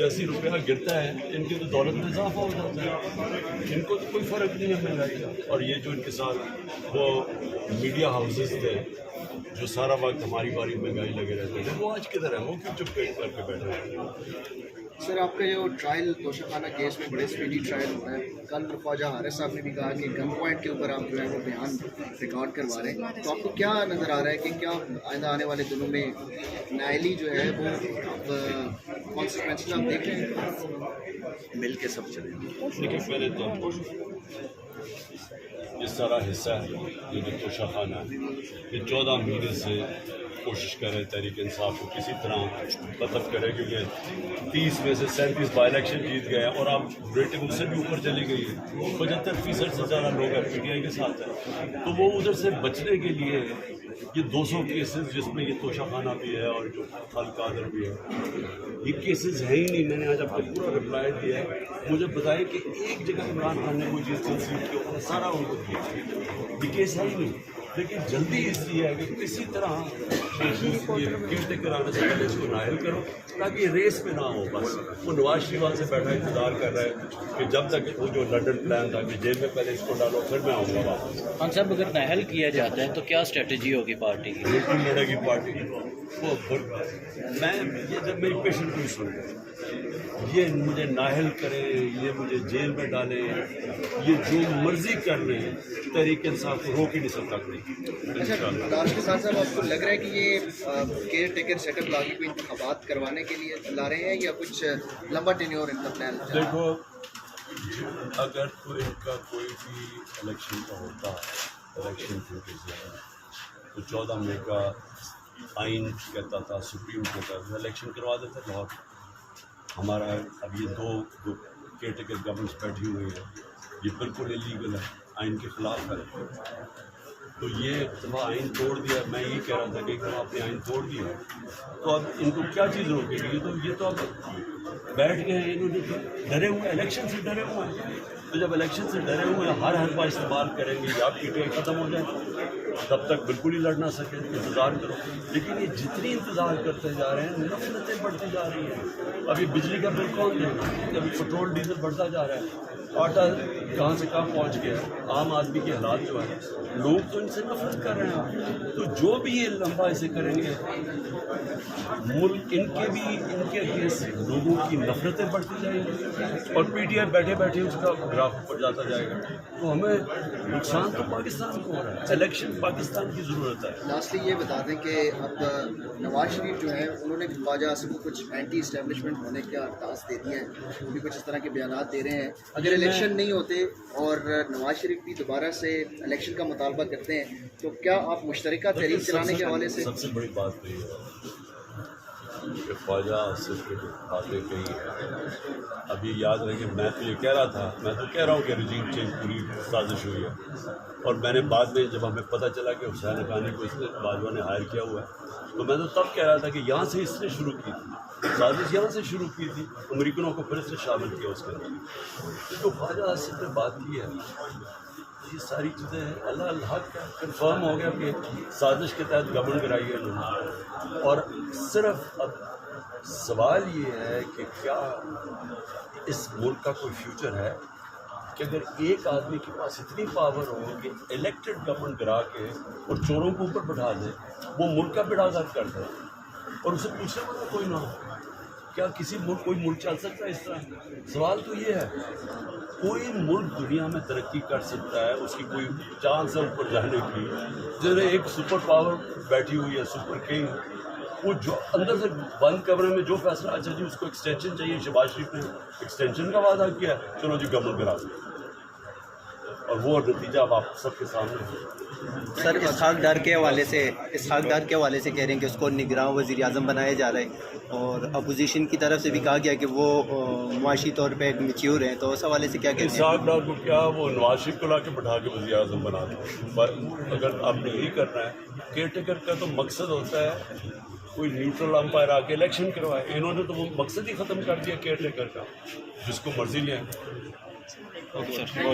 جیسی روپیہ گرتا ہے ان کی تو دولت میں اضافہ ہو جاتا ہے، ان کو تو کوئی فرق نہیں ہے مہنگائی کا۔ اور یہ جو ان کے ساتھ وہ میڈیا ہاؤسز تھے جو سارا وقت ہماری باری مہنگائی لگے رہتے تھے، وہ آج کدھر ہے؟ وہ کیوں چپ کر کے بیٹھے ہیں؟ سر آپ کا جو ٹرائل توشہ خانہ کیس میں بڑے اسپیڈی ٹرائل ہوا ہے، کل خواجہ حارث صاحب نے بھی کہا کہ گن پوائنٹ کے اوپر آپ جو ہے وہ بیان ریکارڈ کروا رہے ہیں، تو آپ کو کیا نظر آ رہا ہے کہ کیا آئندہ آنے والے دنوں میں نائلی جو ہے وہ اب کانسیکوینسز آپ دیکھ رہے ہیں؟ مل کے سب چلیں گے۔ دیکھیے پہلے تو یہ سارا حصہ ہے یہ جو توشہ خانہ ہے، یہ 14 مہینے سے کوشش کر رہے تحریک انصاف کو کسی طرح ختم کرے، کیونکہ 30 میں سے 37 بائی الیکشن جیت گئے ہیں اور اب ریٹنگ اس سے بھی اوپر چلی گئی ہے، 75% سے زیادہ لوگ پی ٹی آئی کے ساتھ ہیں۔ تو وہ ادھر سے بچنے کے لیے یہ 200 کیسز جس میں یہ توشہ خانہ بھی ہے اور جو خال قادر بھی ہے، یہ کیسز ہے ہی نہیں۔ میں نے آج آپ کو پورا رپلائی دیا ہے، مجھے بتائیں کہ ایک جگہ عمران خان نے کوئی چیز کنسیڈ کی اور سارا ان کو کیا، یہ کیس ہے ہی نہیں۔ لیکن جلدی اس لیے ہے کہ کسی طرح کیئر ٹیکر آنے سے پہلے اس کو نائل کرو تاکہ ریس پہ نہ ہو۔ بس وہ نواز شریف وہاں سے بیٹھا انتظار کر رہا ہے کہ جب تک وہ جو لنڈن پلان تھا کہ جیل میں پہلے اس کو ڈالو پھر میں آؤں گا واپس۔ خان صاحب اگر نااہل کیا جاتا ہے تو کیا اسٹریٹجی ہوگی پارٹی کی؟ بالکل لڑے گی پارٹی وہ میں یہ جب میری پیشنٹ کوئی سن یہ مجھے نااہل کرے، یہ مجھے جیل میں ڈالے، یہ جو مرضی کر لیں، تحریک انصاف کو روک ہی نہیں سکتا کوئی۔ اچھا ڈاکٹر کے ساتھ صاحب آپ کو لگ رہا ہے کہ یہ کیئر ٹیکر سیٹ اپ لاگو کو انتخابات کروانے کے لیے لا رہے ہیں یا کچھ لمبا ٹینیور ان کا پلان؟ دیکھو اگر تو ان کا کوئی بھی الیکشن کا ہوتا الیکشن تو 14 مئی کا آئین کہتا تھا، سپریم کہتا تھا الیکشن کروا دیتا لاہور۔ ہمارا اب یہ دو کیئر ٹیکر گورنمنٹس بیٹھی ہوئی ہے، یہ بالکل انلیگل ہے، آئین کے خلاف ہے۔ تو یہ دفعہ آئین توڑ دیا، میں یہی کہہ رہا تھا کہ ایک دفعہ آپ نے آئین توڑ دیا تو اب ان کو کیا چیز روکے گی؟ یہ تو اب بیٹھ گئے ہیں، انہوں نے ڈرے ہوئے، الیکشن سے ڈرے ہوئے ہیں۔ تو جب الیکشن سے ڈرے ہوئے ہیں ہر حربہ استعمال کریں گے یا پی ٹی آئی ختم ہو جائے تب تک بالکل ہی لڑ نہ سکے، انتظار کرو۔ لیکن یہ جتنی انتظار کرتے جا رہے ہیں نفرتیں بڑھتی جا رہی ہیں۔ ابھی بجلی کا بل کون دے گا؟ ابھی پیٹرول ڈیزل بڑھتا جا رہا ہے، آٹا کہاں سے کہاں پہنچ گیا ہے، عام آدمی کے حالات جو ہے، لوگ تو ان سے نفرت کر رہے ہیں۔ تو جو بھی یہ لمبا ایسے کریں گے ملک ان کے اگینسٹ لوگوں کی نفرتیں بڑھتی جائیں گی اور پی ٹی آئی بیٹھے بیٹھے اس کا گراف اوپر جاتا جائے گا۔ تو ہمیں نقصان تو پاکستان کو ہو رہا ہے، الیکشن پاکستان کی ضرورت ہے۔ لاسٹلی یہ بتا دیں کہ اب نواز شریف جو ہے انہوں نے خواجہ اعظم کو کچھ اینٹی اسٹیبلشمنٹ ہونے کا ٹاسک دے دیا ہے، وہ بھی کچھ اس طرح کے بیانات دے رہے ہیں۔ اگر الیکشن نہیں ہوتے اور نواز شریف بھی دوبارہ سے الیکشن کا مطالبہ کرتے ہیں تو کیا آپ مشترکہ تحریک چلانے کے حوالے سے؟ سب سے بڑی بات یہ ہے کہ خواجہ آصف کی باتیں کہی ہیں، اب یہ یاد رہے کہ میں تو یہ کہہ رہا تھا، میں تو کہہ رہا ہوں کہ رجیم چینج پوری سازش ہوئی ہے، اور میں نے بعد میں جب ہمیں پتہ چلا کہ حسین حقانی کو اس نے باجوہ نے ہائر کیا ہوا ہے تو میں تو تب کہہ رہا تھا کہ یہاں سے اس نے شروع کی تھی سازش، یہاں سے شروع کی تھی، امریکنوں کو پھر اس نے شامل کیا اس کے اندر۔ تو خواجہ آصف نے بات کی ہے، یہ ساری چیزیں اللہ الحق کا کنفرم ہو گیا کہ سازش کے تحت گورنمنٹ کرائی ہے انہوں نے۔ اور صرف اب سوال یہ ہے کہ کیا اس ملک کا کوئی فیوچر ہے کہ اگر ایک آدمی کے پاس اتنی پاور ہو کہ الیکٹڈ گورنمنٹ گرا کے اور چوروں کو اوپر بٹھا دے، وہ ملک کا بیڑا غرق کر دے اور اسے پوچھنے والا کوئی نہ ہو؟ کیا کوئی ملک چل سکتا ہے اس طرح؟ سوال تو یہ ہے، کوئی ملک دنیا میں ترقی کر سکتا ہے، اس کی کوئی چانس ہے اوپر جانے کی، جنہیں ایک سپر پاور بیٹھی ہوئی ہے، سپر کنگ، وہ جو اندر سے بند کمرے میں جو فیصلہ، اچھا جی اس کو ایکسٹینشن چاہیے، شہباز شریف نے ایکسٹینشن کا وعدہ کیا ہے، چلو جی گورنمنٹ کرا دیں، اور وہ نتیجہ اب آپ سب کے سامنے ہے۔ سر اسحاق ڈار کے حوالے سے کہہ رہے ہیں کہ اس کو نگراں وزیر اعظم بنایا جا رہا ہے، اور اپوزیشن کی طرف سے بھی کہا گیا کہ وہ معاشی طور پہ میچیور ہیں، تو اس حوالے سے کیا کہتے ہیں؟ اسحاق ڈار کو کیا وہ نواز شریف کو لا کے بٹھا کے وزیر اعظم بنا دیں؟ پر اگر آپ نے یہی کرنا ہے، کیئر ٹیکر کا تو مقصد ہوتا ہے کوئی نیوٹرل امپائر آ کے الیکشن کروائے، انہوں نے تو وہ مقصد ہی ختم کر دیا کیئر ٹیکر کا، جس کو مرضی لیں۔